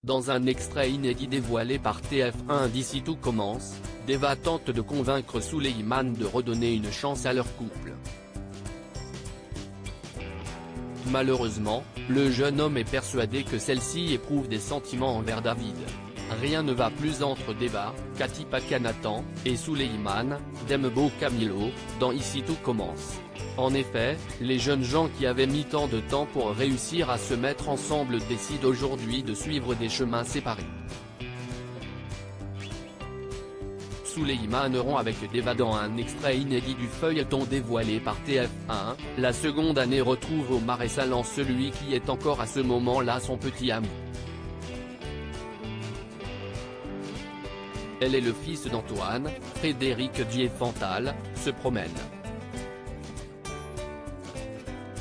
Dans un extrait inédit dévoilé par TF1 d'Ici tout commence, Deva tente de convaincre Souleyman de redonner une chance à leur couple. Malheureusement, le jeune homme est persuadé que celle-ci éprouve des sentiments envers David. Rien ne va plus entre Deva, Cathy Pakianathan, et Souleyman, Dembo Camilo, dans Ici tout commence. En effet, les jeunes gens qui avaient mis tant de temps pour réussir à se mettre ensemble décident aujourd'hui de suivre des chemins séparés. Souleyman rompt avec Deva dans un extrait inédit du feuilleton dévoilé par TF1, la seconde année retrouve au Marais Sallant celui qui est encore à ce moment-là son petit ami. Elle est le fils d'Antoine, Frédéric Diefenthal, se promène.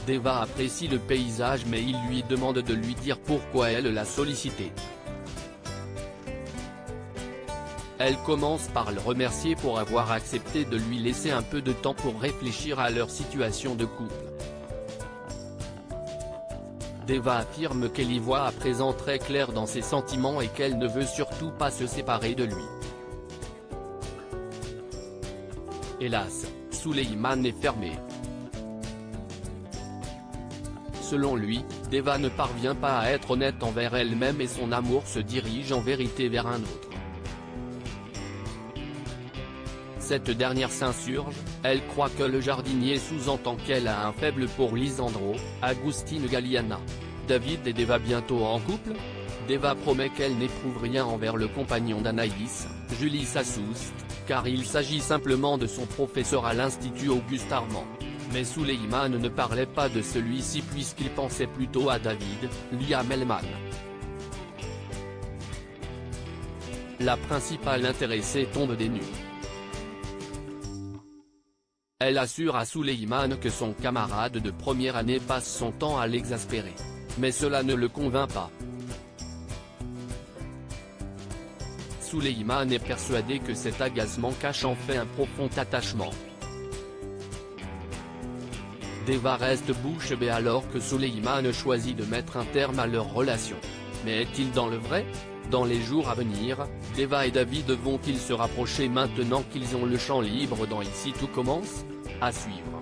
Deva apprécie le paysage mais il lui demande de lui dire pourquoi elle l'a sollicité. Elle commence par le remercier pour avoir accepté de lui laisser un peu de temps pour réfléchir à leur situation de couple. Deva affirme qu'elle y voit à présent très clair dans ses sentiments et qu'elle ne veut surtout pas se séparer de lui. Hélas, Souleyman est fermé. Selon lui, Deva ne parvient pas à être honnête envers elle-même et son amour se dirige en vérité vers un autre. Cette dernière s'insurge, elle croit que le jardinier sous-entend qu'elle a un faible pour Lisandro, Agustin Galliana. David et Deva bientôt en couple? Deva promet qu'elle n'éprouve rien envers le compagnon d'Anaïs, Julie Sassoust, car il s'agit simplement de son professeur à l'Institut Auguste Armand. Mais Souleyman ne parlait pas de celui-ci puisqu'il pensait plutôt à David, Liam Elman. La principale intéressée tombe des nues. Elle assure à Souleyman que son camarade de première année passe son temps à l'exaspérer. Mais cela ne le convainc pas. Souleyman est persuadé que cet agacement cache en fait un profond attachement. Deva reste bouche bée alors que Souleyman choisit de mettre un terme à leur relation. Mais est-il dans le vrai? Dans les jours à venir, Deva et David vont-ils se rapprocher maintenant qu'ils ont le champ libre dans Ici tout commence? À suivre.